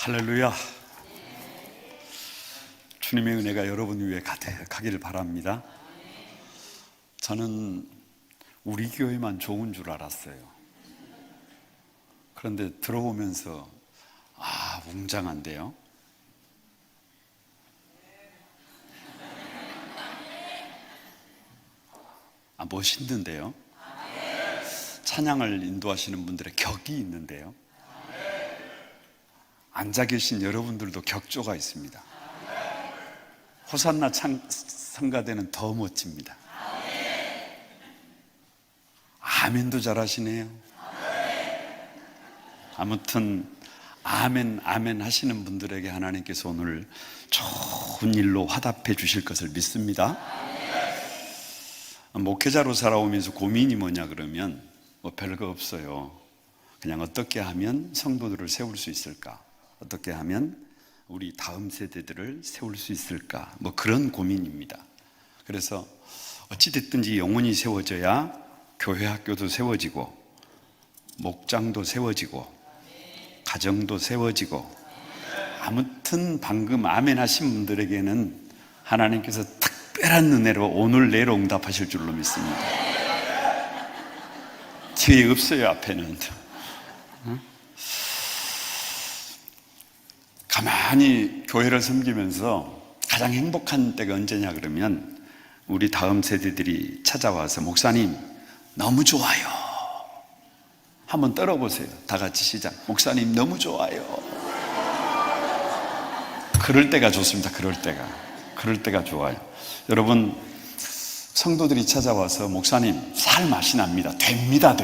할렐루야. 주님의 은혜가 여러분 위에 가득하기를 바랍니다. 저는 우리 교회만 좋은 줄 알았어요. 그런데 들어오면서 웅장한데요. 멋있는데요. 찬양을 인도하시는 분들의 격이 있는데요. 앉아 계신 여러분들도 격조가 있습니다. 호산나 성가대는 더 멋집니다. 아멘도 잘하시네요. 아무튼 아멘 아멘 하시는 분들에게 하나님께서 오늘 좋은 일로 화답해 주실 것을 믿습니다. 목회자로 살아오면서 고민이 뭐냐 그러면 별거 없어요. 그냥 어떻게 하면 성도들을 세울 수 있을까, 어떻게 하면 우리 다음 세대들을 세울 수 있을까, 그런 고민입니다. 그래서 어찌됐든지 영혼이 세워져야 교회 학교도 세워지고 목장도 세워지고 가정도 세워지고, 아무튼 방금 아멘 하신 분들에게는 하나님께서 특별한 은혜로 오늘 내로 응답하실 줄로 믿습니다. 뒤에 없어요, 앞에는. 가만히 교회를 섬기면서 가장 행복한 때가 언제냐 그러면 우리 다음 세대들이 찾아와서 목사님 너무 좋아요 한번 떨어보세요. 다 같이 시작. 목사님 너무 좋아요. 그럴 때가 좋습니다. 그럴 때가 좋아요. 여러분, 성도들이 찾아와서 목사님 살 맛이 납니다. 됩니다.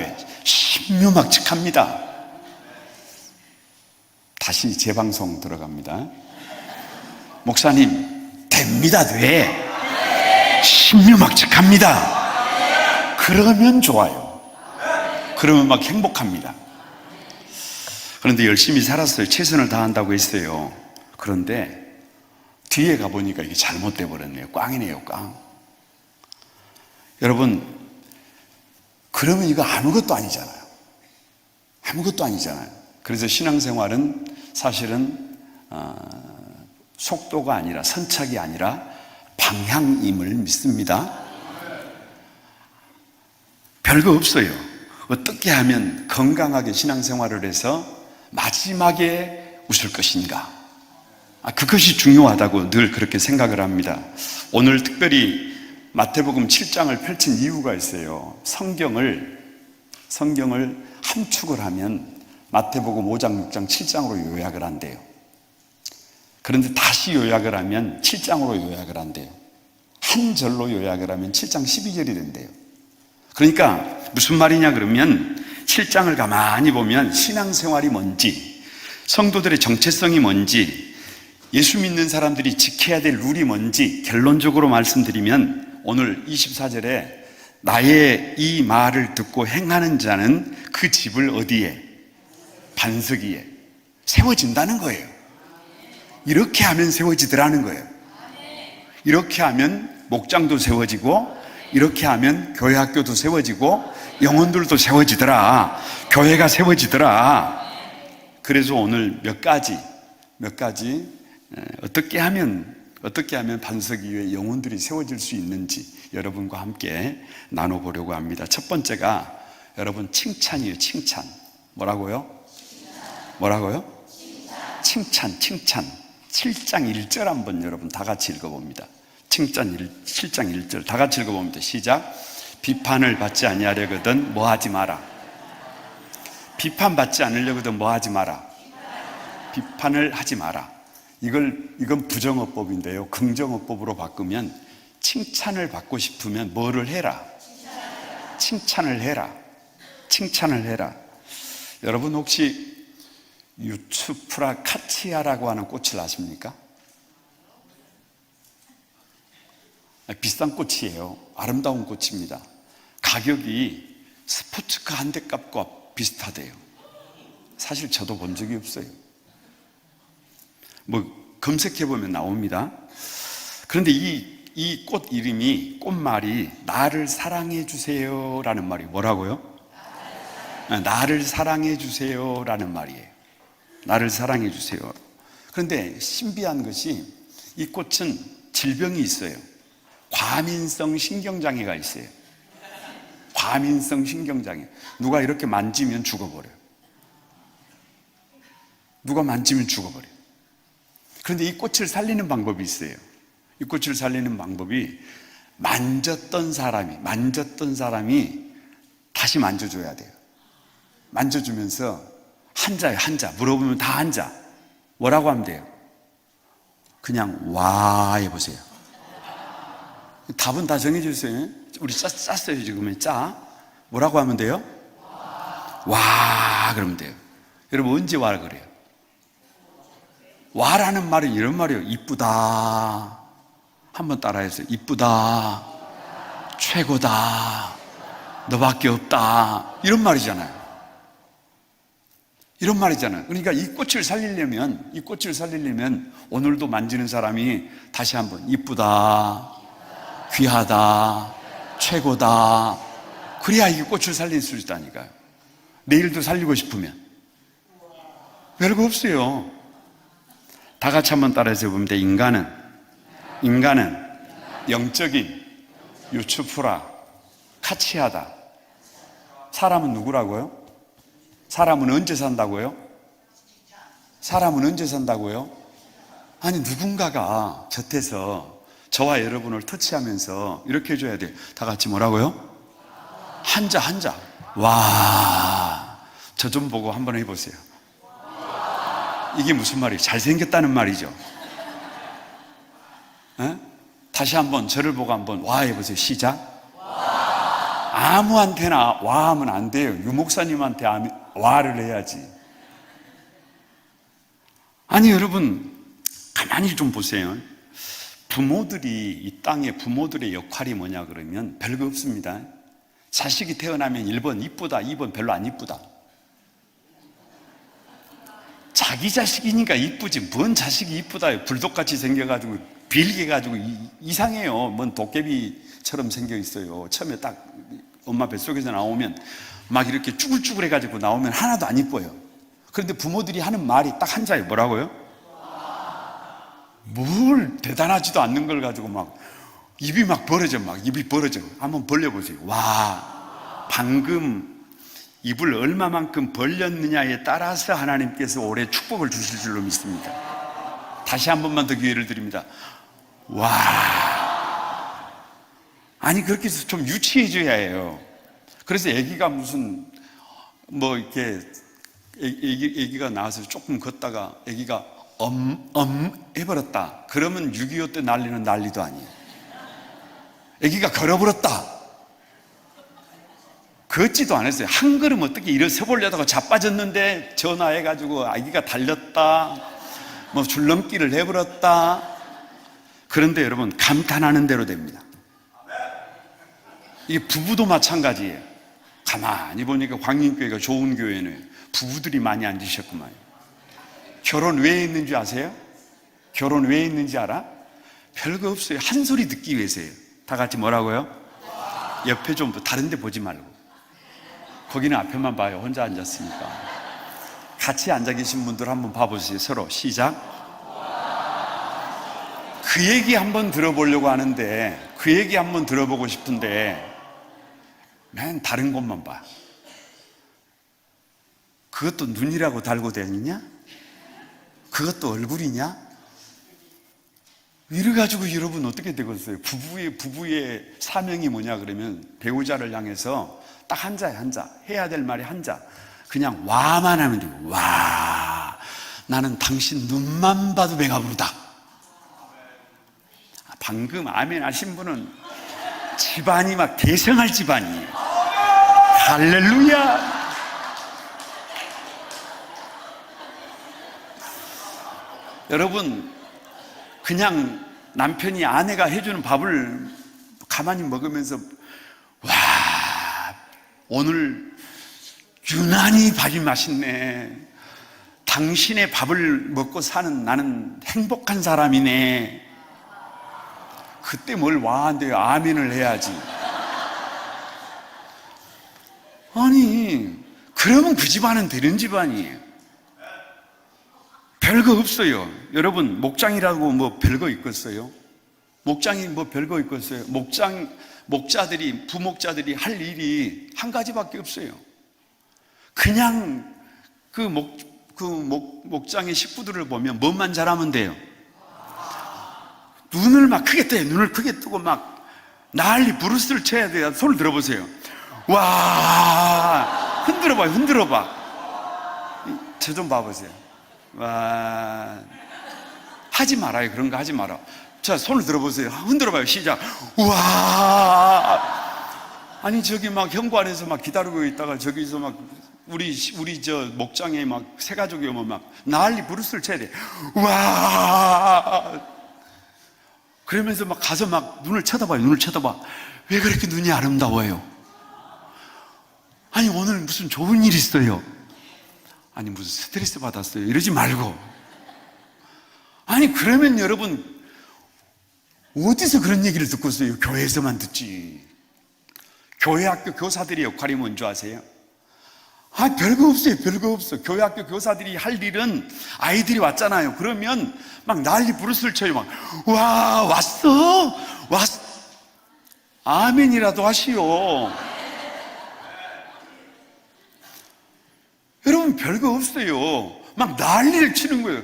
신묘막측합니다. 다시 재방송 들어갑니다. 목사님 됩니다. 신묘막측합니다. 그러면 좋아요. 그러면 막 행복합니다. 그런데 열심히 살았어요. 최선을 다한다고 했어요. 그런데 뒤에 가보니까 이게 잘못돼 버렸네요. 꽝이네요, 꽝. 여러분, 그러면 이거 아무것도 아니잖아요. 그래서 신앙생활은 사실은 속도가 아니라, 선착이 아니라 방향임을 믿습니다. 별거 없어요. 어떻게 하면 건강하게 신앙생활을 해서 마지막에 웃을 것인가, 그것이 중요하다고 늘 그렇게 생각을 합니다. 오늘 특별히 마태복음 7장을 펼친 이유가 있어요. 성경을 함축을 하면 마태복음 5장, 6장, 7장으로 요약을 한대요. 그런데 다시 요약을 하면 7장으로 요약을 한대요. 한 절로 요약을 하면 7장 12절이 된대요. 그러니까 무슨 말이냐 그러면 7장을 가만히 보면 신앙생활이 뭔지, 성도들의 정체성이 뭔지, 예수 믿는 사람들이 지켜야 될 룰이 뭔지 결론적으로 말씀드리면, 오늘 24절에 나의 이 말을 듣고 행하는 자는 그 집을 어디에? 반석 위에 세워진다는 거예요. 이렇게 하면 세워지더라는 거예요. 이렇게 하면 목장도 세워지고, 이렇게 하면 교회 학교도 세워지고 영혼들도 세워지더라. 교회가 세워지더라. 그래서 오늘 몇 가지 어떻게 하면 반석 위에 영혼들이 세워질 수 있는지 여러분과 함께 나눠보려고 합니다. 첫 번째가 여러분 칭찬이에요. 칭찬. 뭐라고요? 칭찬. 7장 1절 한번 여러분 다 같이 읽어봅니다. 7장 1절 다 같이 읽어봅니다. 시작. 비판을 받지 아니하려거든 뭐하지 마라. 비판받지 않으려거든 뭐하지 마라. 비판을 하지 마라. 이건 부정어법인데요. 긍정어법으로 바꾸면 칭찬을 받고 싶으면 뭐를 해라? 칭찬을 해라. 여러분 혹시 유츠프라 카치아라고 하는 꽃을 아십니까? 비싼 꽃이에요. 아름다운 꽃입니다. 가격이 스포츠카 한 대 값과 비슷하대요. 사실 저도 본 적이 없어요. 검색해보면 나옵니다. 그런데 이 꽃 이름이, 꽃말이 나를 사랑해 주세요 라는 말이 뭐라고요? 나를 사랑해 주세요 라는 말이에요. 나를 사랑해 주세요. 그런데 신비한 것이 이 꽃은 질병이 있어요. 과민성 신경장애가 있어요. 과민성 신경장애. 누가 이렇게 만지면 죽어버려요. 누가 만지면 죽어버려요. 그런데 이 꽃을 살리는 방법이 있어요. 이 꽃을 살리는 방법이 만졌던 사람이 다시 만져줘야 돼요. 만져주면서 한자예요, 한자. 물어보면 다 한자. 뭐라고 하면 돼요? 그냥 와 해보세요. 답은 다 정해주세요. 우리 짰어요, 지금. 짜. 뭐라고 하면 돼요? 와 그러면 돼요. 여러분 언제 와 그래요? 와라는 말은 이런 말이에요. 이쁘다. 한번 따라해주세요. 이쁘다. 최고다. 너밖에 없다. 이런 말이잖아요. 이런 말이잖아요. 그러니까 이 꽃을 살리려면 오늘도 만지는 사람이 다시 한번 이쁘다, 귀하다, 최고다. 그래야 이 꽃을 살릴 수 있다니까요. 내일도 살리고 싶으면. 별거 없어요. 다 같이 한번 따라해서 보면 돼. 인간은 영적인 유추프라 카치하다. 사람은 누구라고요? 사람은 언제 산다고요? 아니 누군가가 곁에서 저와 여러분을 터치하면서 이렇게 해줘야 돼요. 다 같이 뭐라고요? 한자. 와, 저 좀 보고 한번 해보세요. 이게 무슨 말이에요? 잘생겼다는 말이죠. 에? 다시 한번 저를 보고 한번 와 해보세요. 시작. 아무한테나 와 하면 안 돼요. 유목사님한테 와를 해야지. 아니 여러분 가만히 좀 보세요. 부모들이 이 땅의 부모들의 역할이 뭐냐 그러면 별거 없습니다. 자식이 태어나면 1번 이쁘다, 2번 별로 안 이쁘다. 자기 자식이니까 이쁘지 뭔 자식이 이쁘다. 불독같이 생겨가지고 빌개가지고 이상해요. 뭔 도깨비처럼 생겨 있어요. 처음에 딱 엄마 뱃속에서 나오면 막 이렇게 쭈글쭈글 해가지고 나오면 하나도 안 이뻐요. 그런데 부모들이 하는 말이 딱 한자예요. 뭐라고요? 뭘 대단하지도 않는 걸 가지고 막 입이 벌어져. 한번 벌려보세요. 와, 방금 입을 얼마만큼 벌렸느냐에 따라서 하나님께서 올해 축복을 주실 줄로 믿습니다. 다시 한 번만 더 기회를 드립니다. 와, 아니 그렇게 해서 좀 유치해져야 해요. 그래서 아기가 무슨 뭐 이렇게 아기가 나와서 조금 걷다가 아기가 해버렸다. 그러면 6.25 때 난리는 난리도 아니에요. 아기가 걸어버렸다. 걷지도 않았어요. 한 걸음 어떻게 일어서 보려다가 자빠졌는데 전화해가지고 아기가 달렸다. 뭐 줄넘기를 해버렸다. 그런데 여러분 감탄하는 대로 됩니다. 이게 부부도 마찬가지예요. 가만히 보니까 광림교회가 좋은 교회네요. 부부들이 많이 앉으셨구만. 결혼 왜 했는지 아세요? 결혼 왜 했는지 알아? 별거 없어요. 한 소리 듣기 위해서예요. 다 같이 뭐라고요? 옆에 좀 다른 데 보지 말고. 거기는 앞에만 봐요. 혼자 앉았으니까. 같이 앉아 계신 분들 한번 봐보세요. 서로 시작. 그 얘기 한번 들어보려고 하는데, 그 얘기 한번 들어보고 싶은데 맨 다른 곳만 봐. 그것도 눈이라고 달고 다니냐? 그것도 얼굴이냐? 이래가지고 여러분 어떻게 되겠어요? 부부의 사명이 뭐냐 그러면 배우자를 향해서 딱 한자야. 한자. 해야 될 말이 한자. 그냥 와만 하면 돼요. 와, 나는 당신 눈만 봐도 배가 부르다. 방금 아멘 하신 분은 집안이 막 대성할 집안이에요. 할렐루야. 여러분 그냥 남편이 아내가 해주는 밥을 가만히 먹으면서 와, 오늘 유난히 밥이 맛있네. 당신의 밥을 먹고 사는 나는 행복한 사람이네. 그때 뭘 와한대요. 아멘을 해야지. 아니 그러면 그 집안은 되는 집안이에요. 별거 없어요. 여러분, 목장이라고 뭐 별거 있겠어요? 목장이 뭐 별거 있겠어요? 목자들이, 부목자들이 할 일이 한 가지밖에 없어요. 그냥 목장의 식구들을 보면 뭐만 잘하면 돼요? 눈을 막 크게 떠요. 눈을 크게 뜨고 막 난리 부르스를 쳐야 돼요. 손을 들어보세요. 와, 흔들어봐요. 흔들어봐. 저 좀 봐보세요. 와, 하지 말아요. 그런 거 하지 마라. 자, 손을 들어보세요. 흔들어봐요. 시작. 와, 아니 저기 막 현관에서 막 기다리고 있다가 저기서 막 우리 저 목장에 막 새 가족이 오면 막 난리 부르스를 쳐야 돼. 와, 그러면서 막 가서 막 눈을 쳐다봐요. 눈을 쳐다봐. 왜 그렇게 눈이 아름다워요? 아니 오늘 무슨 좋은 일 있어요? 아니 무슨 스트레스 받았어요? 이러지 말고. 아니 그러면 여러분 어디서 그런 얘기를 듣고 있어요? 교회에서만 듣지. 교회 학교 교사들의 역할이 뭔지 아세요? 아, 별거 없어요. 별거 없어. 교회 학교 교사들이 할 일은 아이들이 왔잖아요. 그러면 막 난리 부르스를 쳐요. 막, 와, 왔어? 왔어? 아멘이라도 하시오. 여러분, 별거 없어요. 막 난리를 치는 거예요.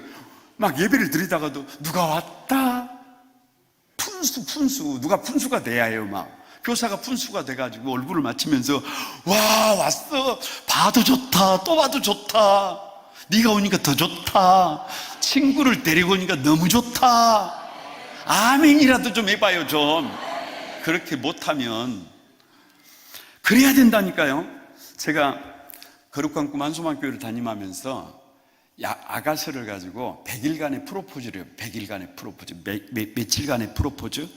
막 예배를 드리다가도 누가 왔다? 푼수. 누가 푼수가 돼야 해요, 막. 교사가 푼수가 돼가지고 얼굴을 맞추면서 와, 왔어. 봐도 좋다. 또 봐도 좋다. 네가 오니까 더 좋다. 친구를 데리고 오니까 너무 좋다. 아멘이라도 좀 해봐요, 좀. 그렇게 못하면 그래야 된다니까요. 제가 거룩한 꿈 한소만교회를 담임하면서 아가씨를 가지고 100일간의 프로포즈를 해요. 100일간의 프로포즈. 며칠간의 프로포즈?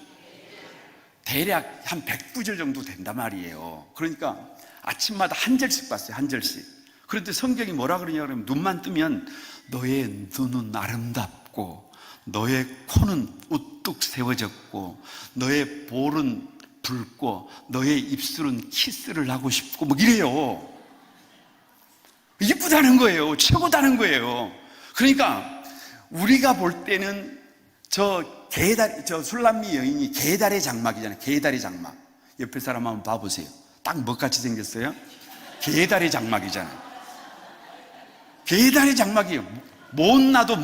대략 한 100구절 정도 된단 말이에요. 그러니까 아침마다 한 절씩 봤어요. 한 절씩. 그런데 성경이 뭐라 그러냐 그러면 눈만 뜨면 너의 눈은 아름답고 너의 코는 우뚝 세워졌고 너의 볼은 붉고 너의 입술은 키스를 하고 싶고 뭐 이래요. 이쁘다는 거예요. 최고다는 거예요. 그러니까 우리가 볼 때는 저 술람미 여인이 개다리 장막이잖아요. 개다리 장막. 옆에 사람 한번 봐보세요. 딱 뭐같이 생겼어요? 개다리 장막이잖아요. 개다리 장막이에요. 못나도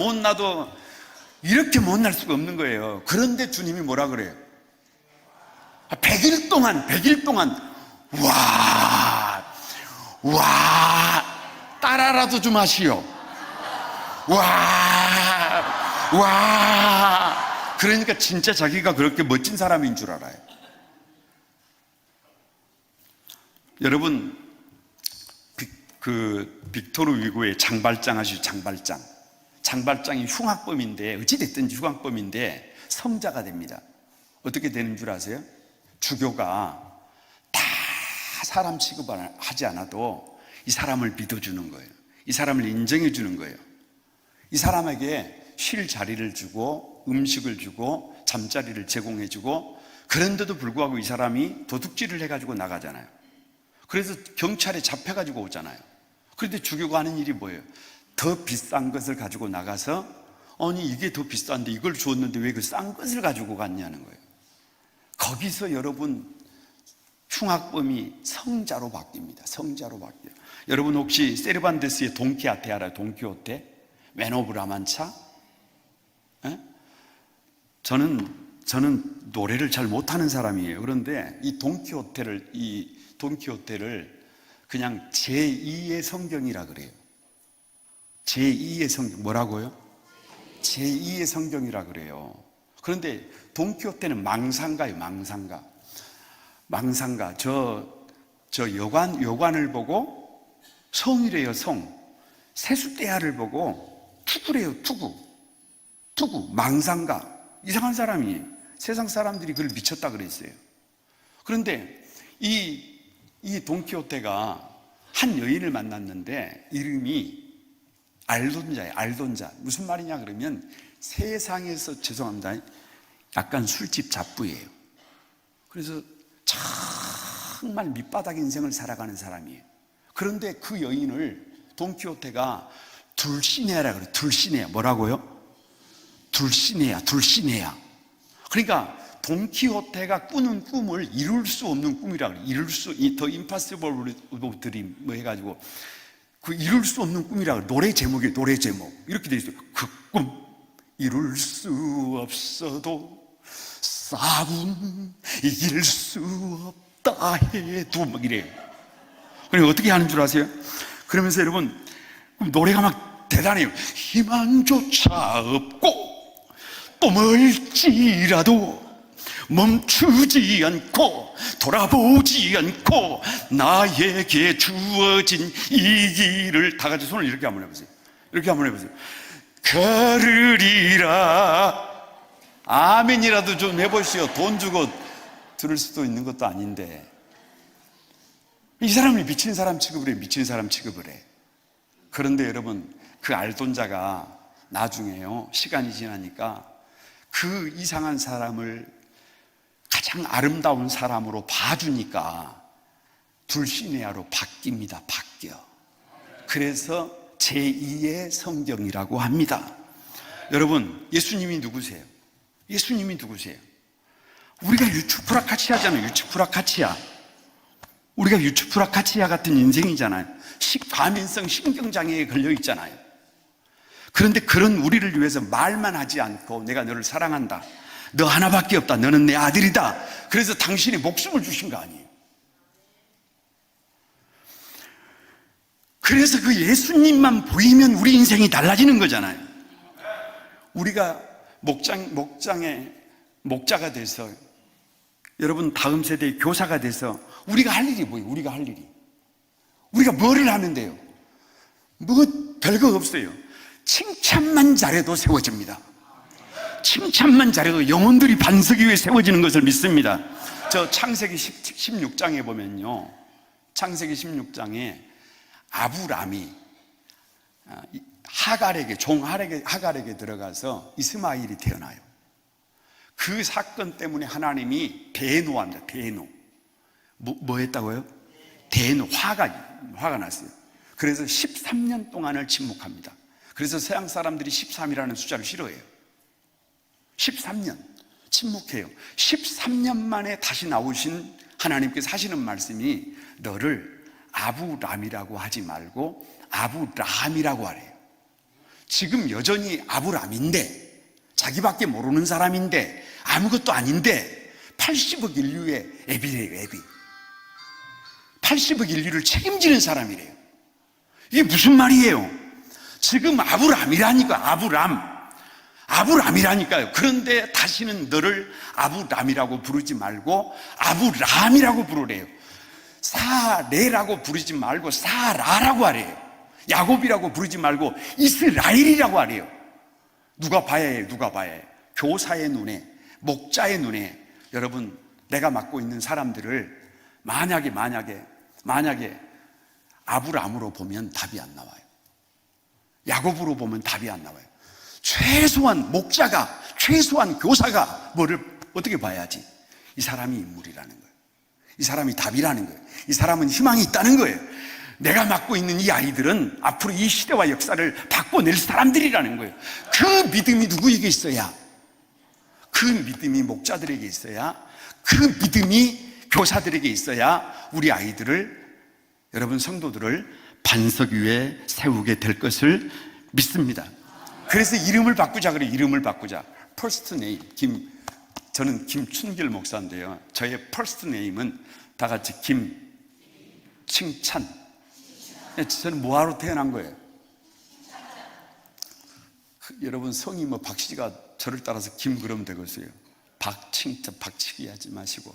이렇게 못날 수가 없는 거예요. 그런데 주님이 뭐라 그래요? 100일 동안 와 따라라도 좀 하시오. 와 그러니까 진짜 자기가 그렇게 멋진 사람인 줄 알아요. 여러분 그 빅토르 위고의 장발장 아시죠? 장발장이 흉악범인데 어찌됐든지 흉악범인데 성자가 됩니다. 어떻게 되는 줄 아세요? 주교가 다 사람 취급을 하지 않아도 이 사람을 믿어주는 거예요. 이 사람을 인정해 주는 거예요. 이 사람에게 쉴 자리를 주고 음식을 주고 잠자리를 제공해 주고, 그런데도 불구하고 이 사람이 도둑질을 해가지고 나가잖아요. 그래서 경찰에 잡혀가지고 오잖아요. 그런데 주교가 하는 일이 뭐예요? 더 비싼 것을 가지고 나가서 아니 이게 더 비싼데 이걸 주었는데 왜 그 싼 것을 가지고 갔냐는 거예요. 거기서 여러분 흉악범이 성자로 바뀝니다. 성자로 바뀌어요. 여러분 혹시 세르반테스의 돈키호테 알아요? 돈키호테? 맨 오브 라만차? 에? 저는 노래를 잘 못하는 사람이에요. 그런데 이 돈키호테를 그냥 제2의 성경이라 그래요. 제2의 성경. 뭐라고요? 제2의 성경이라 그래요. 그런데 돈키호테는 망상가예요. 망상가. 저 여관을 보고 성이래요. 성. 세숫대야를 보고 투구래요. 투구. 망상가. 이상한 사람이에요. 세상 사람들이 그걸 미쳤다 그랬어요. 그런데 이 돈키호테가 한 여인을 만났는데 이름이 알돈자예요. 알돈자. 무슨 말이냐 그러면 세상에서, 죄송합니다, 약간 술집 잡부예요. 그래서 정말 밑바닥 인생을 살아가는 사람이에요. 그런데 그 여인을 돈키호테가 둘시내야라 그래. 둘시내야. 뭐라고요? 둘시내야. 그러니까 돈키호테가 꾸는 꿈을 이룰 수 없는 꿈이라 그래. 더 임파서블 드림 뭐 해가지고 그 이룰 수 없는 꿈이라 그래. 노래 제목이에요. 노래 제목 이렇게 돼 있어요. 그 꿈 이룰 수 없어도 싸움 이길 수 없다 해도 막 이래요. 그럼 어떻게 하는 줄 아세요? 그러면서 여러분 노래가 막 대단해요. 희망조차 없고 또 멀지라도 멈추지 않고 돌아보지 않고 나에게 주어진 이 길을 다 같이 손을 이렇게 한번 해보세요. 이렇게 한번 해보세요. 걸으리라. 아멘이라도 좀 해보시오. 돈 주고 들을 수도 있는 것도 아닌데 이 사람이 미친 사람 취급을 해. 미친 사람 취급을 해. 그런데 여러분 그 알돈자가 나중에요 시간이 지나니까 그 이상한 사람을 가장 아름다운 사람으로 봐주니까 둘시내야로 바뀝니다. 바뀌어. 그래서 제2의 성경이라고 합니다. 여러분 예수님이 누구세요? 예수님이 누구세요? 우리가 유추프라카치아잖아요. 유추프라카치아. 우리가 유추프라카치아 같은 인생이잖아요. 과민성 신경장애에 걸려 있잖아요. 그런데 그런 우리를 위해서 말만 하지 않고 내가 너를 사랑한다. 너 하나밖에 없다. 너는 내 아들이다. 그래서 당신이 목숨을 주신 거 아니에요. 그래서 그 예수님만 보이면 우리 인생이 달라지는 거잖아요. 우리가 목자가 돼서 여러분 다음 세대의 교사가 돼서 우리가 할 일이 뭐예요? 우리가 할 일이 우리가 뭐를 하는데요? 뭐 별거 없어요. 칭찬만 잘해도 세워집니다. 칭찬만 잘해도 영혼들이 반석 위에 세워지는 것을 믿습니다. 저 창세기 16장에 보면요, 창세기 16장에 아브람이 하갈에게 들어가서 이스마엘이 태어나요. 그 사건 때문에 하나님이 대노합니다. 대노. 뭐 했다고요? 대노. 화가 났어요. 그래서 13년 동안을 침묵합니다. 그래서 서양 사람들이 13이라는 숫자를 싫어해요. 13년 침묵해요. 13년 만에 다시 나오신 하나님께서 하시는 말씀이 너를 아브람이라고 하지 말고 아브라함이라고 하래요. 지금 여전히 아브람인데 자기밖에 모르는 사람인데 아무것도 아닌데 80억 인류의 애비래요. 애비. 80억 인류를 책임지는 사람이래요. 이게 무슨 말이에요? 지금 아브람이라니까. 아브람이라니까요. 그런데 다시는 너를 아브람이라고 부르지 말고 아브람이라고 부르래요. 사레라고 부르지 말고 사라라고 하래요. 야곱이라고 부르지 말고 이스라엘이라고 하래요. 누가 봐야 해요? 누가 봐야 해요? 교사의 눈에, 목자의 눈에 여러분 내가 맡고 있는 사람들을 만약에 아브람으로 보면 답이 안 나와요. 야곱으로 보면 답이 안 나와요. 최소한 목자가, 최소한 교사가 뭐를 어떻게 봐야지? 이 사람이 인물이라는 거예요. 이 사람이 답이라는 거예요. 이 사람은 희망이 있다는 거예요. 내가 맡고 있는 이 아이들은 앞으로 이 시대와 역사를 바꿔낼 사람들이라는 거예요. 그 믿음이 누구에게 있어야, 그 믿음이 목자들에게 있어야, 그 믿음이 교사들에게 있어야 우리 아이들을, 여러분 성도들을 반석 위에 세우게 될 것을 믿습니다. 그래서 이름을 바꾸자 그래요. 이름을 바꾸자. 퍼스트 네임. 저는 김춘길 목사인데요. 저의 퍼스트 네임은 다 같이 김칭찬. 저는 뭐하러 태어난 거예요? 여러분 성이 뭐 박씨가 저를 따라서 김 그러면 되겠어요. 박칭찬, 박치기 하지 마시고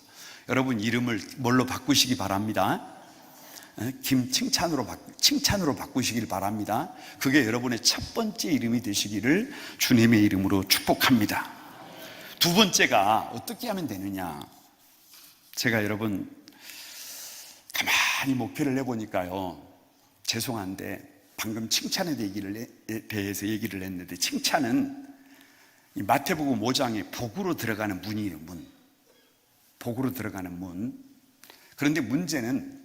여러분 이름을 뭘로 바꾸시기 바랍니다. 칭찬으로 바꾸시길 바랍니다. 그게 여러분의 첫 번째 이름이 되시기를 주님의 이름으로 축복합니다. 두 번째가 어떻게 하면 되느냐. 제가 여러분 가만히 목표를 내보니까요, 죄송한데 방금 칭찬에 대해서 얘기를 했는데, 칭찬은 이 마태복음 5장에 복으로 들어가는 문이에요. 복으로 들어가는 문. 그런데 문제는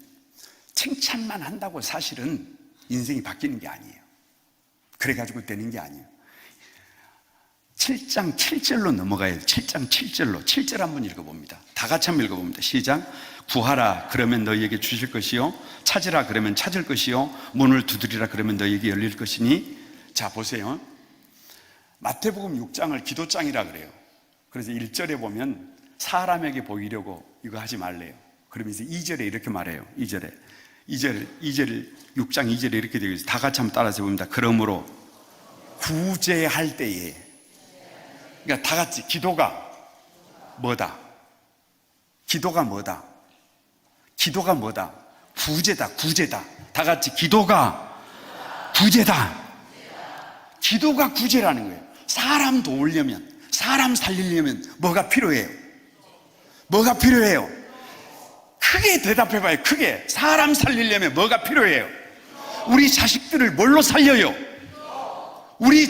칭찬만 한다고 사실은 인생이 바뀌는 게 아니에요. 그래가지고 되는 게 아니에요. 7장 7절로 넘어가야 돼요. 7장 7절로. 7절 한번 읽어봅니다. 다 같이 한번 읽어봅니다. 시작. 구하라 그러면 너희에게 주실 것이요, 찾으라 그러면 찾을 것이요, 문을 두드리라 그러면 너희에게 열릴 것이니. 자, 보세요. 마태복음 6장을 기도장이라 그래요. 그래서 1절에 보면 사람에게 보이려고 이거 하지 말래요. 그러면서 2절에 이렇게 말해요. 2절 6장 2절에 이렇게 되어 있어요. 다 같이 한번 따라서 봅니다. 그러므로 구제할 때에, 그러니까 다 같이 기도가 뭐다? 기도가 뭐다? 기도가 뭐다? 구제다, 구제다. 다 같이 기도가 구제다. 기도가 구제라는 거예요. 사람 도우려면, 사람 살리려면 뭐가 필요해요? 뭐가 필요해요? 크게 대답해봐요. 크게. 사람 살리려면 뭐가 필요해요? 우리 자식들을 뭘로 살려요? 우리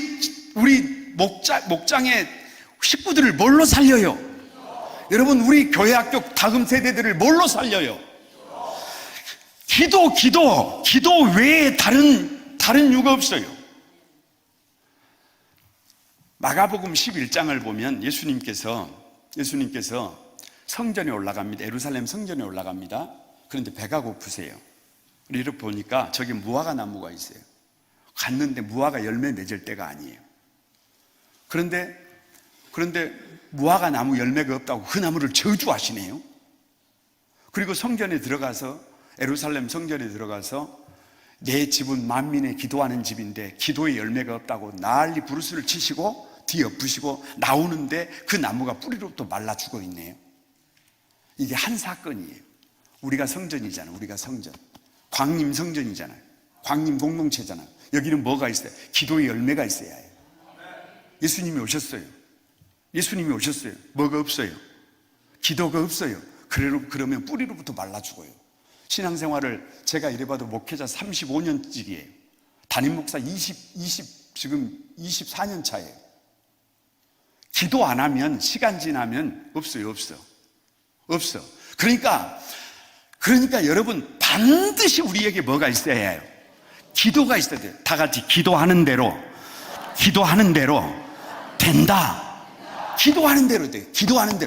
목장의 식구들을 뭘로 살려요? 여러분, 우리 교회 학교 다음 세대들을 뭘로 살려요? 기도 외에 다른 이유가 없어요. 마가복음 11장을 보면 예수님께서 성전에 올라갑니다. 예루살렘 성전에 올라갑니다. 그런데 배가 고프세요. 이렇게 보니까 저기 무화과 나무가 있어요. 갔는데 무화과 열매 맺을 때가 아니에요. 그런데 무화과 나무 열매가 없다고 그 나무를 저주하시네요. 그리고 성전에 들어가서, 예루살렘 성전에 들어가서 내 집은 만민의 기도하는 집인데 기도의 열매가 없다고 난리 부르스를 치시고 뒤엎으시고 나오는데 그 나무가 뿌리로부터 말라 죽어 있네요. 이게 한 사건이에요. 우리가 성전이잖아요. 우리가 성전, 광림 성전이잖아요. 광림 공동체잖아요. 여기는 뭐가 있어요? 기도의 열매가 있어야 해요. 예수님이 오셨어요. 예수님이 오셨어요. 뭐가 없어요? 기도가 없어요. 그러면 뿌리로부터 말라 죽어요. 신앙생활을 제가 이래봐도 목회자 35년째이에요. 담임 목사 지금 24년 차예요. 기도 안 하면, 시간 지나면 없어요. 없어. 그러니까 여러분, 반드시 우리에게 뭐가 있어야 해요? 기도가 있어야 돼요. 다 같이 기도하는 대로 된다. 기도하는 대로 돼. 기도하는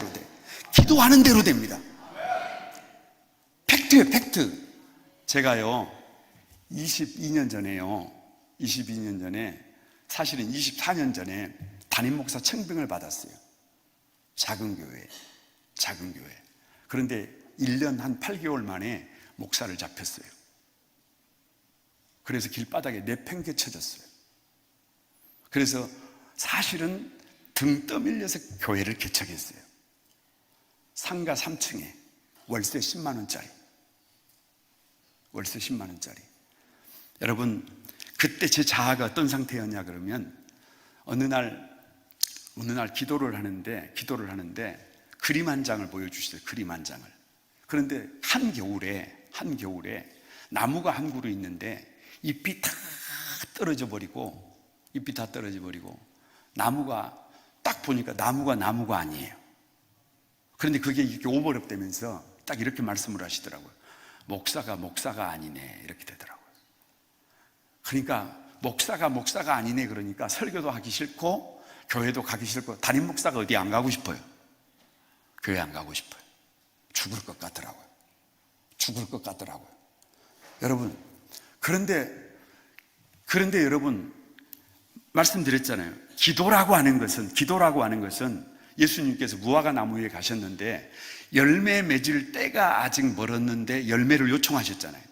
대로 됩니다. 팩트예요, 팩트. 제가요, 22년 전에, 사실은 24년 전에 담임 목사 청빙을 받았어요. 작은 교회. 그런데 1년 한 8개월 만에 목사를 잡혔어요. 그래서 길바닥에 내팽개쳐졌어요. 그래서 사실은 등 떠밀려서 교회를 개척했어요. 상가 3층에 월세 10만 원짜리. 여러분, 그때 제 자아가 어떤 상태였냐 그러면, 어느 날 기도를 하는데 그림 한 장을 보여주시더라고요. 그림 한 장을. 그런데 한겨울에 나무가 한 그루 있는데 잎이 다 떨어져 버리고 나무가 딱 보니까 나무가 아니에요. 그런데 그게 이렇게 오버랩되면서 딱 이렇게 말씀을 하시더라고요. 목사가 아니네, 이렇게 되더라고요. 그러니까 목사가 아니네, 그러니까 설교도 하기 싫고 교회도 가기 싫고, 담임 목사가 어디 안 가고 싶어요? 교회 안 가고 싶어요. 죽을 것 같더라고요. 여러분, 그런데 여러분, 말씀드렸잖아요. 기도라고 하는 것은 예수님께서 무화과 나무 위에 가셨는데 열매 맺을 때가 아직 멀었는데 열매를 요청하셨잖아요.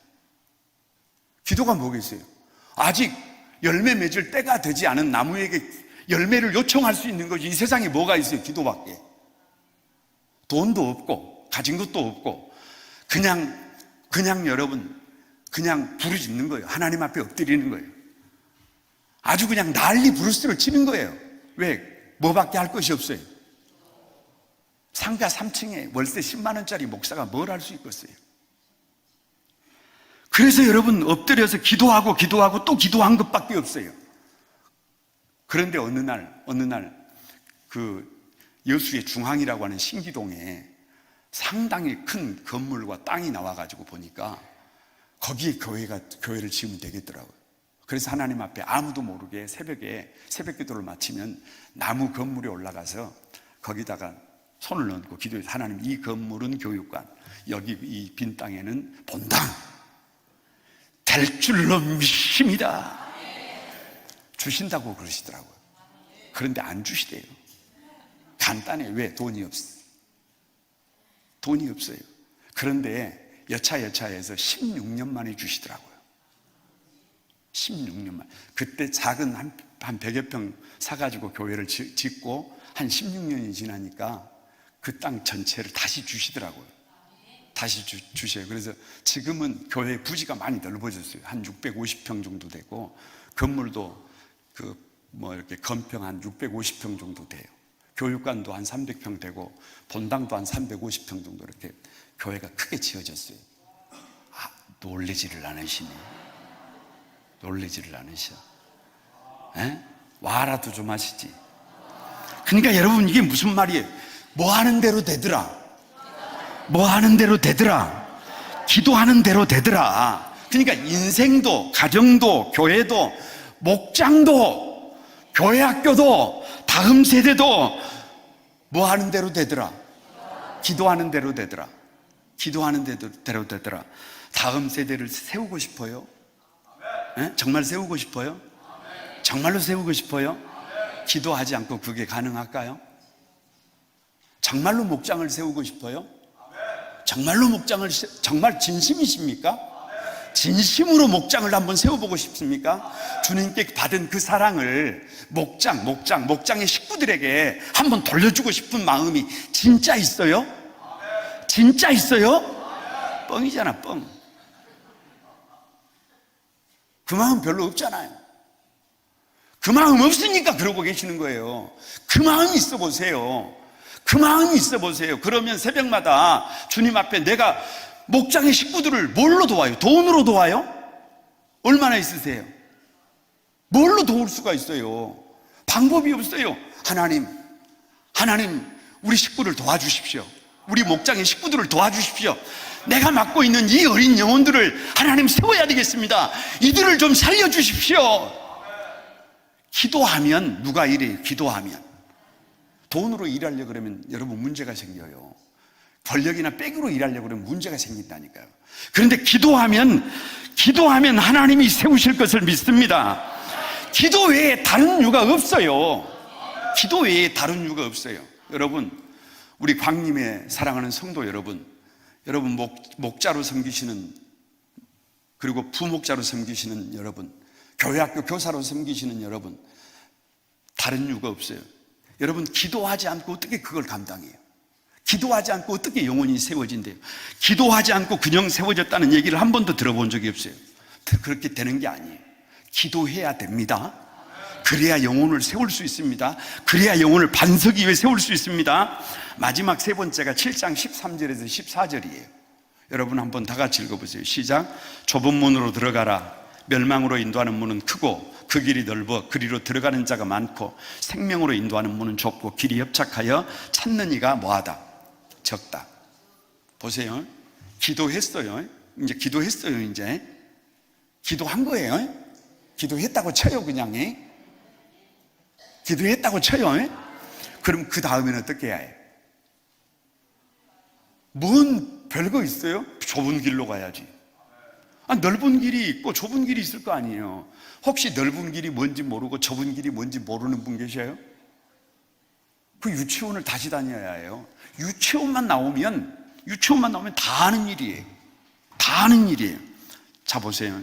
기도가 뭐겠어요? 아직 열매 맺을 때가 되지 않은 나무에게 열매를 요청할 수 있는 거지. 이 세상에 뭐가 있어요? 기도밖에. 돈도 없고 가진 것도 없고 그냥 여러분, 그냥 부르짖는 거예요. 하나님 앞에 엎드리는 거예요. 아주 그냥 난리 부르스를 치는 거예요. 왜? 뭐밖에 할 것이 없어요. 상가 3층에 월세 10만 원짜리 목사가 뭘 할 수 있겠어요? 그래서 여러분, 엎드려서 기도하고 또 기도한 것밖에 없어요. 그런데 어느 날 그 여수의 중앙이라고 하는 신기동에 상당히 큰 건물과 땅이 나와가지고 보니까 거기에 교회를 지으면 되겠더라고요. 그래서 하나님 앞에 아무도 모르게 새벽에 새벽 기도를 마치면 나무 건물에 올라가서 거기다가 손을 얹고 기도해서 하나님, 이 건물은 교육관, 여기 이 빈 땅에는 본당 될 줄로 믿습니다. 주신다고 그러시더라고요. 그런데 안 주시대요. 간단해. 왜? 돈이 없어. 돈이 없어요. 그런데 여차여차해서 16년 만에 주시더라고요. 16년 만. 그때 작은 한 100여 평 사가지고 교회를 짓고 한 16년이 지나니까 그 땅 전체를 다시 주시더라고요. 다시 주셔요. 그래서 지금은 교회 부지가 많이 넓어졌어요. 한 650평 정도 되고, 건물도 이렇게 건평 한 650평 정도 돼요. 교육관도 한 300평 되고, 본당도 한 350평 정도 이렇게 교회가 크게 지어졌어요. 놀래지를 않으시네. 놀래지를 않으셔. 에? 와라도 좀 하시지. 그러니까 여러분, 이게 무슨 말이에요? 뭐 하는 대로 되더라. 뭐 하는 대로 되더라. 기도하는 대로 되더라. 그러니까 인생도, 가정도, 교회도, 목장도, 교회 학교도, 다음 세대도 뭐 하는 대로 되더라. 기도하는 대로 되더라. 기도하는 대로 되더라. 다음 세대를 세우고 싶어요? 네? 정말 세우고 싶어요? 정말로 세우고 싶어요? 기도하지 않고 그게 가능할까요? 정말로 목장을 세우고 싶어요? 정말로 목장을, 정말 진심이십니까? 진심으로 목장을 한번 세워보고 싶습니까? 주님께 받은 그 사랑을 목장의 식구들에게 한번 돌려주고 싶은 마음이 진짜 있어요? 진짜 있어요? 뻥이잖아, 뻥. 그 마음 별로 없잖아요. 그 마음 없으니까 그러고 계시는 거예요. 그 마음이 있어 보세요. 그 마음이 있어 보세요. 그러면 새벽마다 주님 앞에 내가 목장의 식구들을 뭘로 도와요? 돈으로 도와요? 얼마나 있으세요? 뭘로 도울 수가 있어요? 방법이 없어요. 하나님, 우리 식구를 도와주십시오. 우리 목장의 식구들을 도와주십시오. 내가 맡고 있는 이 어린 영혼들을 하나님 세워야 되겠습니다. 이들을 좀 살려주십시오. 기도하면, 누가 이래요? 기도하면. 돈으로 일하려고 그러면 여러분 문제가 생겨요. 권력이나 백으로 일하려고 그러면 문제가 생긴다니까요. 그런데 기도하면 하나님이 세우실 것을 믿습니다. 기도 외에 다른 이유가 없어요. 기도 외에 다른 이유가 없어요. 여러분, 우리 광림의 사랑하는 성도 여러분, 목자로 섬기시는, 그리고 부목자로 섬기시는 여러분, 교회학교 교사로 섬기시는 여러분, 다른 이유가 없어요. 여러분, 기도하지 않고 어떻게 그걸 감당해요? 기도하지 않고 어떻게 영혼이 세워진대요? 기도하지 않고 그냥 세워졌다는 얘기를 한 번도 들어본 적이 없어요. 그렇게 되는 게 아니에요. 기도해야 됩니다. 그래야 영혼을 세울 수 있습니다. 그래야 영혼을 반석 위에 세울 수 있습니다. 마지막 세 번째가 7장 13절에서 14절이에요. 여러분 한번 다 같이 읽어보세요. 시작. 좁은 문으로 들어가라. 멸망으로 인도하는 문은 크고 그 길이 넓어 그리로 들어가는 자가 많고 생명으로 인도하는 문은 좁고 길이 협착하여 찾는 이가 뭐하다? 적다. 보세요. 기도했어요. 이제 기도했어요. 이제 기도한 거예요. 기도했다고 쳐요. 그냥 기도했다고 쳐요. 그럼 그 다음에는 어떻게 해야 해요? 뭔 별거 있어요? 좁은 길로 가야지. 넓은 길이 있고 좁은 길이 있을 거 아니에요. 혹시 넓은 길이 뭔지 모르고 좁은 길이 뭔지 모르는 분 계셔요? 그 유치원을 다시 다녀야 해요. 유치원만 나오면 다 아는 일이에요. 다 아는 일이에요. 자, 보세요.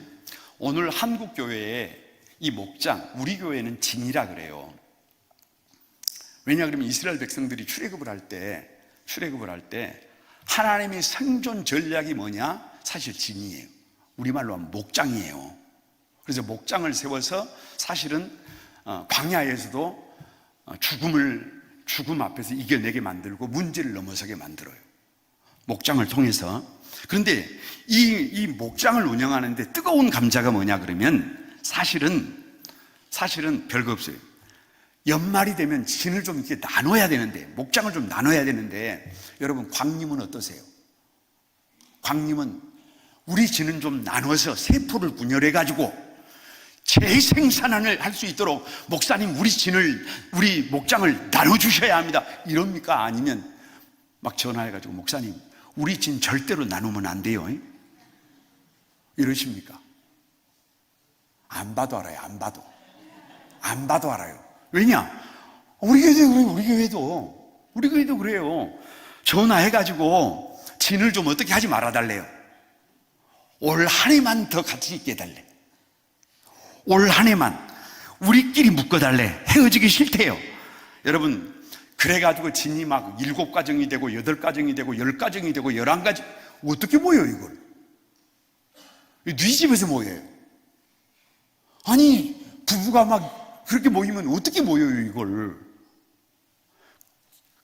오늘 한국 교회에 이 목장, 우리 교회는 진이라 그래요. 왜냐 그러면 이스라엘 백성들이 출애굽을 할 때 하나님의 생존 전략이 뭐냐? 사실 진이에요. 우리말로 하면 목장이에요. 그래서 목장을 세워서 사실은 광야에서도 죽음 앞에서 이겨내게 만들고 문제를 넘어서게 만들어요. 목장을 통해서. 그런데 이 목장을 운영하는데 뜨거운 감자가 뭐냐 그러면 사실은 별거 없어요. 연말이 되면 진을 좀 이렇게 나눠야 되는데, 목장을 좀 나눠야 되는데, 여러분 광림은 어떠세요? 광림은 우리 진은 좀 나눠서 세포를 분열해 가지고 재생산을 할 수 있도록 목사님 우리 목장을 나눠주셔야 합니다 이럽니까? 아니면 막 전화해가지고 목사님 우리 진 절대로 나누면 안 돼요 이러십니까? 안 봐도 알아요. 안 봐도 알아요. 왜냐? 우리 교회도 그래요. 전화해가지고 진을 좀 어떻게 하지 말아달래요. 올 한 해만 더 같이 있게 해달래. 올 한 해만 우리끼리 묶어달래. 헤어지기 싫대요. 여러분 그래가지고 진이 막 7가정이 되고 8가정이 되고 10가정이 되고 11가정 어떻게 모여요 이걸? 네 집에서 모여요. 아니 부부가 막 그렇게 모이면 어떻게 모여요 이걸?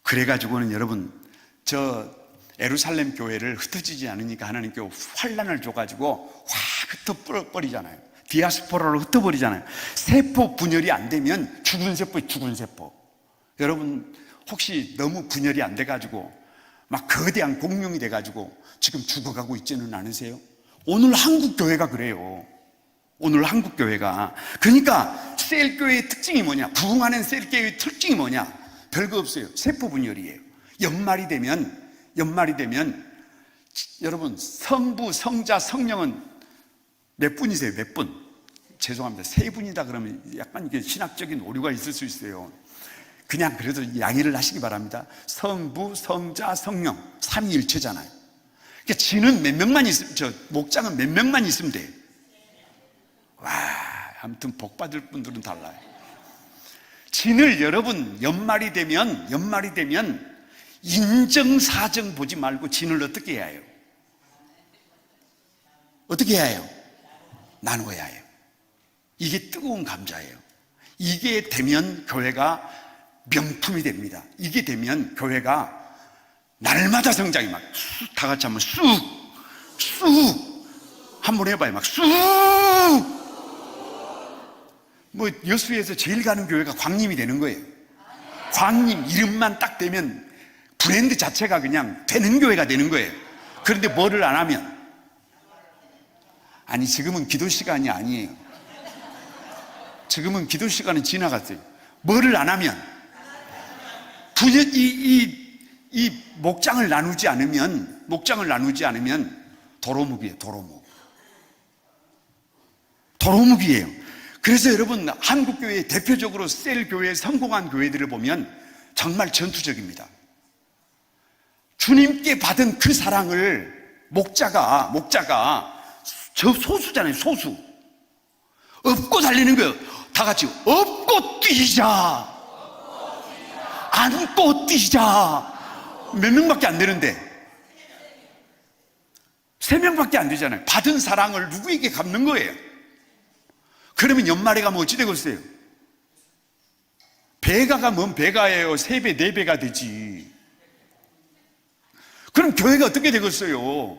그래가지고는 여러분 저 예루살렘 교회를 흩어지지 않으니까 하나님께 환란을 줘가지고 확 흩어버리잖아요. 디아스포라로 흩어버리잖아요. 세포 분열이 안 되면 죽은 세포. 여러분 혹시 너무 분열이 안 돼가지고 막 거대한 공룡이 돼가지고 지금 죽어가고 있지는 않으세요? 오늘 한국 교회가 그래요. 오늘 한국 교회가. 그러니까 셀교회의 특징이 뭐냐? 부흥하는 셀교회의 특징이 뭐냐? 별거 없어요. 세포 분열이에요. 연말이 되면 여러분 성부, 성자, 성령은 몇 분이세요? 몇 분? 죄송합니다. 3분이다 그러면 약간 이게 신학적인 오류가 있을 수 있어요. 그냥 그래도 양해를 하시기 바랍니다. 성부, 성자, 성령 삼위일체잖아요. 그러니까 진은 몇 명만 있으면 목장은 몇 명만 있으면 돼요. 와, 아무튼 복 받을 분들은 달라요. 진을 여러분 연말이 되면 인정사정 보지 말고 진을 어떻게 해야 해요? 어떻게 해야 해요? 나누어야 해요. 이게 뜨거운 감자예요. 이게 되면 교회가 명품이 됩니다. 이게 되면 교회가 날마다 성장이 막 다 같이 한번 쑥 한번 해봐요. 막 쑥. 뭐 여수에서 제일 가는 교회가 광림이 되는 거예요. 광림 이름만 딱 되면 브랜드 자체가 그냥 되는 교회가 되는 거예요. 그런데 뭐를 안 하면, 아니 지금은 기도 시간이 아니에요. 지금은 기도 시간은 지나갔어요. 뭐를 안 하면 이 목장을 나누지 않으면 도로묵이에요. 도로묵이에요. 그래서 여러분 한국교회 대표적으로 셀교회 성공한 교회들을 보면 정말 전투적입니다. 주님께 받은 그 사랑을 목자가 저 소수잖아요. 소수 업고 달리는 거예요. 다 같이 업고 뛰자, 안고 뛰자. 몇 명밖에 안 되는데 3명밖에 안 되잖아요. 받은 사랑을 누구에게 갚는 거예요. 그러면 연말에 가면 어찌 되겠어요? 배가가 뭔 배가예요? 3배, 4배가 되지. 그럼 교회가 어떻게 되겠어요?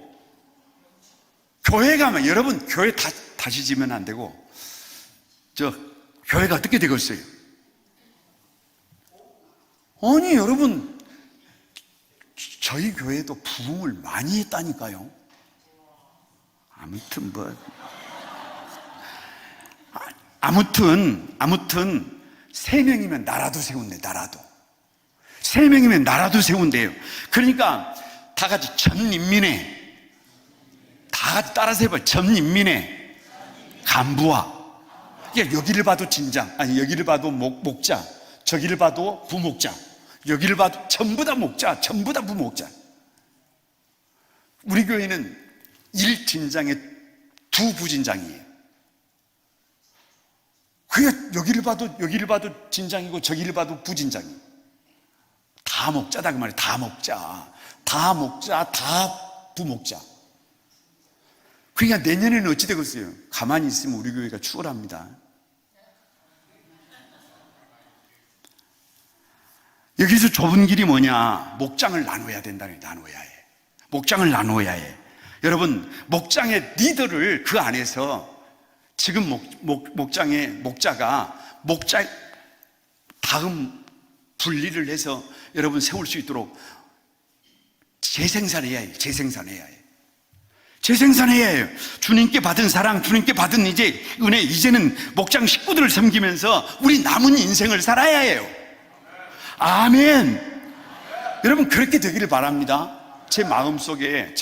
교회가 막, 여러분 교회 다시 지면 안 되고 교회가 어떻게 되겠어요? 아니 여러분 저희 교회도 부흥을 많이 했다니까요. 아무튼 3명이면 나라도 세운대. 나라도 3명이면 나라도 세운대요. 그러니까 다 같이 전인민의, 다 같이 따라서 해봐요. 전인민의 간부와, 여기를 봐도 진장, 아니 여기를 봐도 목자, 저기를 봐도 부목자, 여기를 봐도 전부 다 목자, 전부 다 부목자. 우리 교회는 1진장에 2부진장이에요. 그러니까 여기를 봐도 진장이고 저기를 봐도 부진장이에요. 다 목자다 그 말이에요. 다 목자, 다 부목자. 그러니까 내년에는 어찌 되겠어요? 가만히 있으면 우리 교회가 추월합니다. 여기서 좁은 길이 뭐냐? 목장을 나눠야 된다는 거예요. 나눠야 해. 목장을 나눠야 해. 여러분 목장의 리더를 그 안에서 지금 목장의 목자가 목자 다음 분리를 해서 여러분 세울 수 있도록 재생산해야 해. 재생산해야 해요. 주님께 받은 사랑, 주님께 받은 이제 은혜, 이제는 목장 식구들을 섬기면서 우리 남은 인생을 살아야 해요. 아멘. 여러분, 그렇게 되기를 바랍니다. 제 마음속에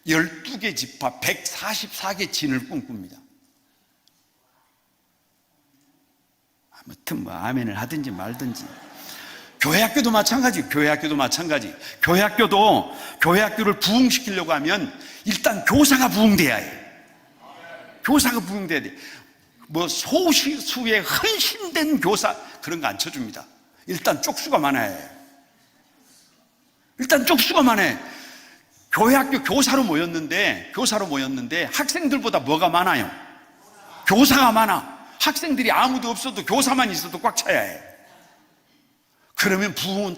12개 지파 144개 진을 꿈꿉니다. 아무튼 아멘을 하든지 말든지. 교회 학교도 마찬가지. 교회 학교를 부흥시키려고 하면 일단 교사가 부흥돼야 해요. 교사가 부흥돼야 돼. 뭐 소수의 헌신된 교사 그런 거 안 쳐줍니다. 일단 쪽수가 많아야 해요. 교회 학교 교사로 모였는데 학생들보다 뭐가 많아요? 교사가 많아. 학생들이 아무도 없어도 교사만 있어도 꽉 차야 해. 그러면 부흥은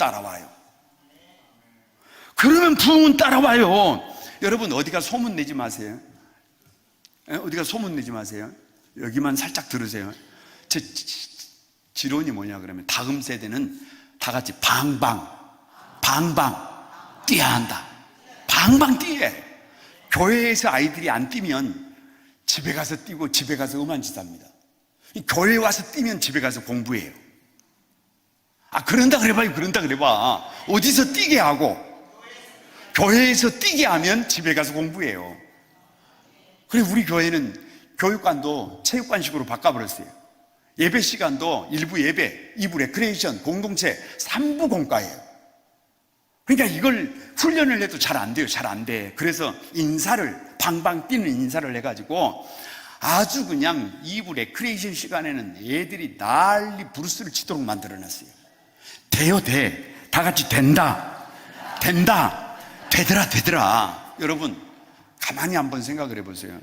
따라와요. 여러분, 어디가 소문 내지 마세요. 여기만 살짝 들으세요. 제 지론이 뭐냐 그러면 다음 세대는 다 같이 방방 뛰어야 한다. 방방 뛰어야 해요. 교회에서 아이들이 안 뛰면 집에 가서 뛰고 집에 가서 음한 짓 합니다. 교회 와서 뛰면 집에 가서 공부해요. 그런다 그래봐. 어디서 뛰게 하고? 교회에서 뛰게 하면 집에 가서 공부해요. 그리고 우리 교회는 교육관도 체육관식으로 바꿔버렸어요. 예배 시간도 1부 예배, 2부 레크레이션, 공동체, 3부 공과예요. 그러니까 이걸 훈련을 해도 잘 안 돼요. 그래서 방방 뛰는 인사를 해가지고 아주 그냥 2부 레크레이션 시간에는 애들이 난리 브루스를 치도록 만들어놨어요. 다 같이 된다. 되더라. 여러분, 가만히 한번 생각을 해보세요.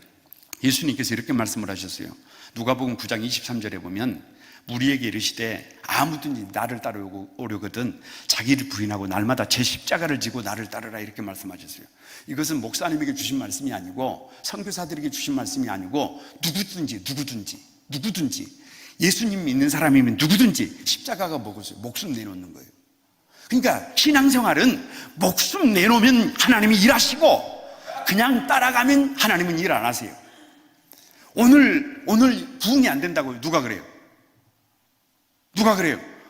예수님께서 이렇게 말씀을 하셨어요. 누가복음 9장 23절에 보면 무리에게 이르시되 아무든지 나를 따르려거든 자기를 부인하고 날마다 제 십자가를 지고 나를 따르라, 이렇게 말씀하셨어요. 이것은 목사님에게 주신 말씀이 아니고 선교사들에게 주신 말씀이 아니고 누구든지 예수님 믿는 사람이면 누구든지 십자가가 뭐겠어요? 목숨 내놓는 거예요. 그러니까 신앙생활은 목숨 내놓으면 하나님이 일하시고 그냥 따라가면 하나님은 일 안 하세요. 오늘 부흥이 안 된다고요. 누가 그래요?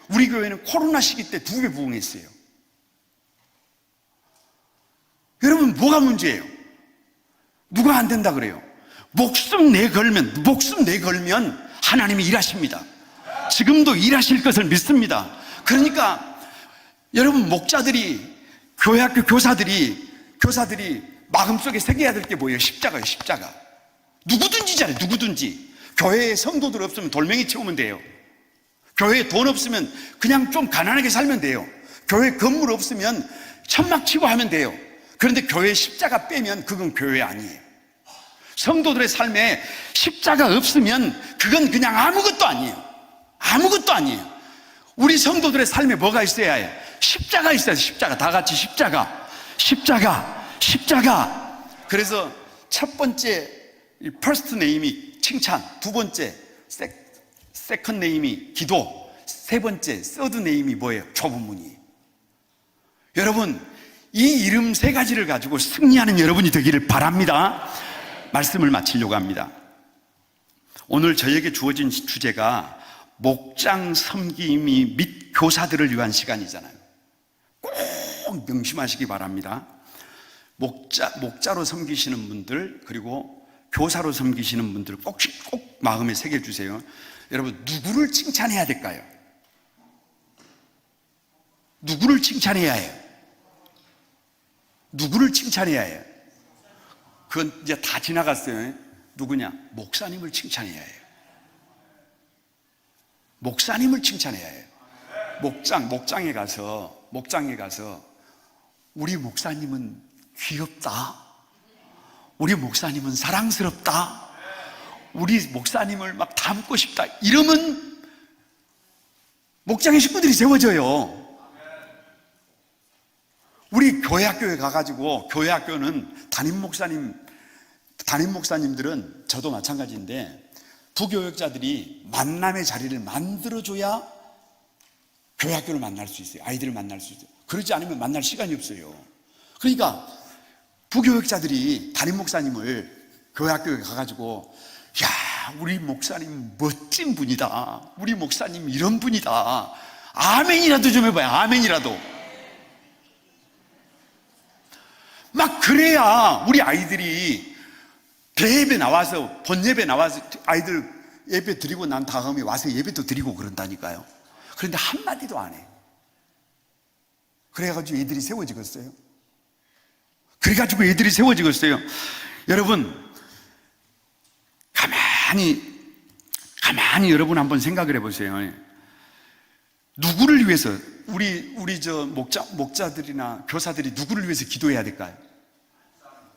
우리 교회는 코로나 시기 때 2배 부흥했어요. 여러분, 뭐가 문제예요? 누가 안 된다 그래요? 목숨 내걸면 하나님이 일하십니다. 지금도 일하실 것을 믿습니다. 그러니까 여러분, 목자들이, 교회 학교 교사들이 마음속에 새겨야 될 게 뭐예요? 십자가예요. 십자가. 누구든지 잘해. 교회에 성도들 없으면 돌멩이 채우면 돼요. 교회에 돈 없으면 그냥 좀 가난하게 살면 돼요. 교회 건물 없으면 천막 치고 하면 돼요. 그런데 교회에 십자가 빼면 그건 교회 아니에요. 성도들의 삶에 십자가 없으면 그건 그냥 아무것도 아니에요. 우리 성도들의 삶에 뭐가 있어야 해요? 십자가 있어야 돼요. 십자가. 다 같이 십자가. 그래서 첫 번째 first name이 칭찬, 두 번째 second name이 기도, 세 번째 third name이 뭐예요? 조문문이에요. 여러분, 이 이름 3가지를 가지고 승리하는 여러분이 되기를 바랍니다. 말씀을 마치려고 합니다. 오늘 저에게 주어진 주제가 목장 섬김이 및 교사들을 위한 시간이잖아요. 꼭 명심하시기 바랍니다. 목자로 섬기시는 분들, 그리고 교사로 섬기시는 분들 꼭 마음에 새겨주세요. 여러분, 누구를 칭찬해야 될까요? 누구를 칭찬해야 해요? 그건 이제 다 지나갔어요. 누구냐? 목사님을 칭찬해야 해요. 목장에 가서 우리 목사님은 귀엽다, 우리 목사님은 사랑스럽다, 우리 목사님을 막 닮고 싶다, 이러면 목장의 식구들이 세워져요. 우리 교회 학교에 가가지고, 교회 학교는 담임 목사님들은 저도 마찬가지인데 부교역자들이 만남의 자리를 만들어줘야 교회 학교를 만날 수 있어요. 아이들을 만날 수 있어요. 그러지 않으면 만날 시간이 없어요. 그러니까 부교역자들이 담임 목사님을 교회 학교에 가가지고, 야, 우리 목사님 멋진 분이다, 우리 목사님 이런 분이다, 아멘이라도 좀 해봐요. 아멘이라도. 막 그래야 우리 아이들이 대예배 나와서, 본예배 나와서 아이들 예배 드리고 난 다음에 와서 예배도 드리고 그런다니까요. 그런데 한마디도 안 해. 그래가지고 애들이 세워지겠어요? 그래가지고 애들이 세워지겠어요? 여러분, 가만히 여러분 한번 생각을 해보세요. 누구를 위해서, 우리 저 목자들이나 교사들이 누구를 위해서 기도해야 될까요?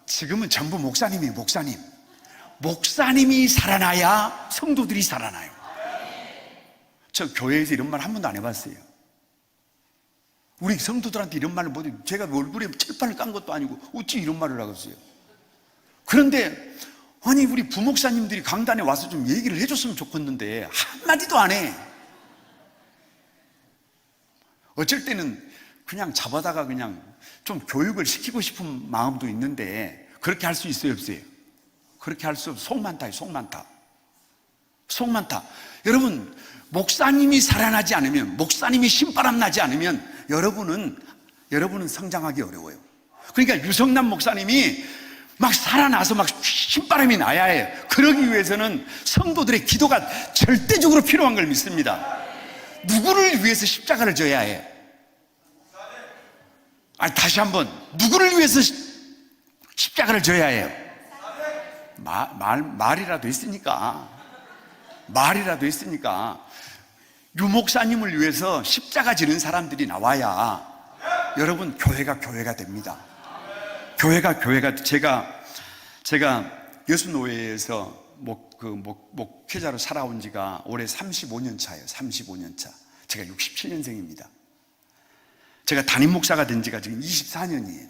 지금은 전부 목사님이에요. 목사님이 살아나야 성도들이 살아나요. 저 교회에서 이런 말 한 번도 안 해봤어요. 우리 성도들한테 이런 말을 못 해요. 제가 얼굴에 칠판을 깐 것도 아니고 어찌 이런 말을 하겠어요. 그런데 아니, 우리 부목사님들이 강단에 와서 좀 얘기를 해줬으면 좋겠는데 한마디도 안 해. 어쩔 때는 그냥 잡아다가 그냥 좀 교육을 시키고 싶은 마음도 있는데 그렇게 할 수 있어요, 없어요? 그렇게 할 수 없어요. 속 많다. 여러분, 목사님이 살아나지 않으면, 목사님이 신바람 나지 않으면 여러분은 성장하기 어려워요. 그러니까 유성남 목사님이 막 살아나서 막 신바람이 나야 해요. 그러기 위해서는 성도들의 기도가 절대적으로 필요한 걸 믿습니다. 누구를 위해서 십자가를 져야 해? 아니, 다시 한번, 누구를 위해서 십자가를 져야 해요? 말이라도 있으니까 유 목사님을 위해서 십자가 지는 사람들이 나와야 여러분, 교회가 됩니다. 제가 여수노회에서 목회자로 살아온 지가 올해 35년 차예요. 35년 차. 제가 67년생입니다. 제가 담임 목사가 된 지가 지금 24년이에요.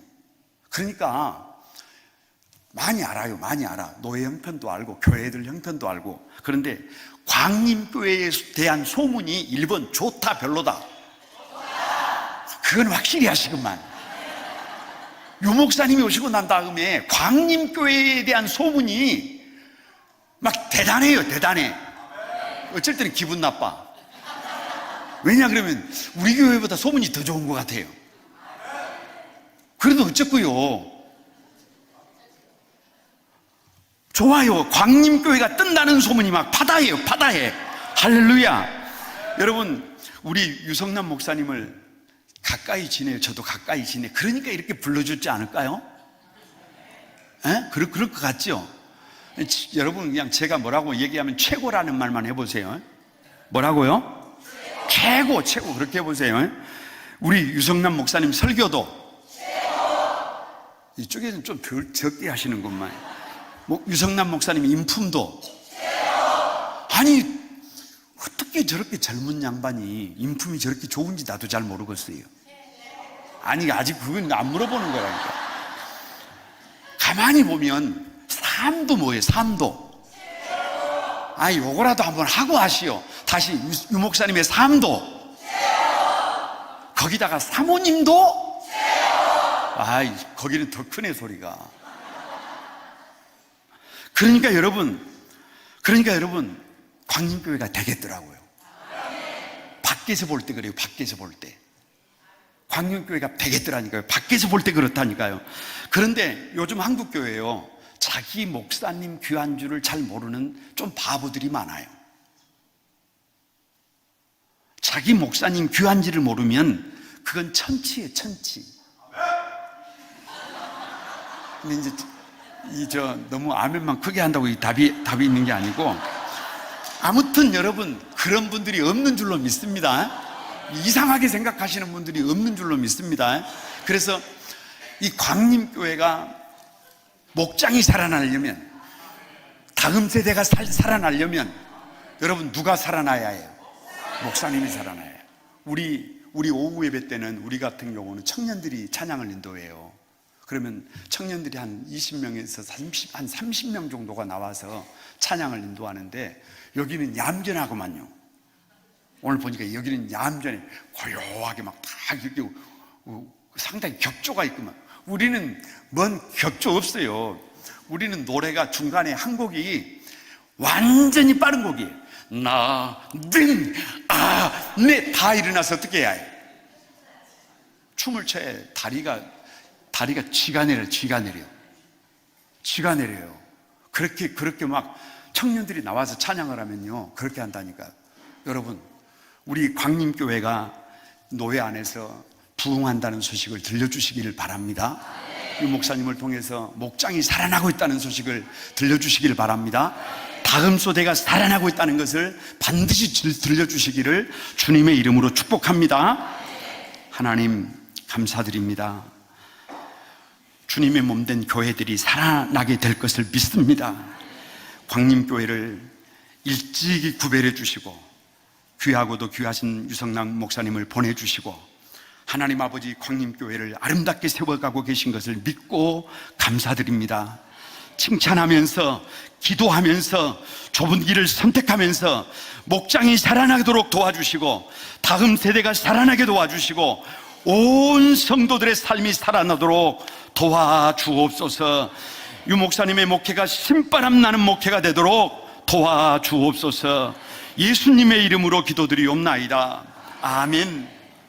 그러니까 많이 알아요. 노예 형편도 알고 교회들 형편도 알고. 그런데 광림교회에 대한 소문이 1번 좋다 별로다, 그건 확실히 하시구만. 유 목사님이 오시고 난 다음에 광림교회에 대한 소문이 막 대단해요. 대단해. 어쩔 때는 기분 나빠. 왜냐 그러면 우리 교회보다 소문이 더 좋은 것 같아요. 그래도 어쨌고요, 좋아요. 광림교회가 뜬다는 소문이 막 파다해요. 파다해. 할렐루야. 여러분, 우리 유성남 목사님을 가까이 지내요. 저도 가까이 지내. 그러니까 이렇게 불러주지 않을까요? 그럴 것 같죠? 여러분, 그냥 제가 뭐라고 얘기하면 최고라는 말만 해보세요. 뭐라고요? 최고. 그렇게 해보세요. 우리 유성남 목사님 설교도 이쪽에는 좀 덜 적게 하시는구만. 유성남 목사님 인품도. 아니, 어떻게 저렇게 젊은 양반이 인품이 저렇게 좋은지 나도 잘 모르겠어요. 아니, 아직 그건 안 물어보는 거라니까. 가만히 보면 삶도 뭐예요? 삶도. 아니, 요거라도 한번 하고 하시오. 다시 유 목사님의 삶도. 거기다가 사모님도. 아이, 거기는 더 크네 소리가. 그러니까 여러분, 광림교회가 되겠더라고요. 밖에서 볼 때 그래요. 밖에서 볼 때 광림교회가 되겠더라니까요. 밖에서 볼 때 그렇다니까요. 그런데 요즘 한국교회요, 자기 목사님 귀환주를 잘 모르는 좀 바보들이 많아요. 자기 목사님 귀환지를 모르면 그건 천치예요. 천치. 근데 이제 너무 아멘만 크게 한다고 이 답이 있는 게 아니고, 아무튼 여러분, 그런 분들이 없는 줄로 믿습니다. 이상하게 생각하시는 분들이 없는 줄로 믿습니다. 그래서 이 광림교회가 목장이 살아나려면, 다음 세대가 살아나려면 여러분, 누가 살아나야 해요? 목사님이 살아나야 해요. 우리 오후 예배 때는, 우리 같은 경우는 청년들이 찬양을 인도해요. 그러면 청년들이 한 20명에서 한 30명 정도가 나와서 찬양을 인도하는데, 여기는 얌전하구만요. 오늘 보니까 여기는 얌전해. 고요하게 막 다 이렇게 상당히 격조가 있구만. 우리는 뭔 격조 없어요. 우리는 노래가 중간에 한 곡이 완전히 빠른 곡이에요. 네 다 일어나서 어떻게 해야 해? 춤을 춰야 다리가 쥐가 내려요. 그렇게 막 청년들이 나와서 찬양을 하면요, 그렇게 한다니까. 여러분, 우리 광림교회가 노예 안에서 부흥한다는 소식을 들려주시기를 바랍니다. 이 목사님을 통해서 목장이 살아나고 있다는 소식을 들려주시기를 바랍니다. 다음 소대가 살아나고 있다는 것을 반드시 들려주시기를 주님의 이름으로 축복합니다. 하나님 감사드립니다. 주님의 몸된 교회들이 살아나게 될 것을 믿습니다. 광림교회를 일찍이 구별해 주시고 귀하고도 귀하신 유성남 목사님을 보내주시고 하나님 아버지 광림교회를 아름답게 세워가고 계신 것을 믿고 감사드립니다. 칭찬하면서 기도하면서 좁은 길을 선택하면서 목장이 살아나도록 도와주시고 다음 세대가 살아나게 도와주시고 온 성도들의 삶이 살아나도록 도와주옵소서. 유 목사님의 목회가 신바람 나는 목회가 되도록 도와주옵소서. 예수님의 이름으로 기도드리옵나이다. 아멘.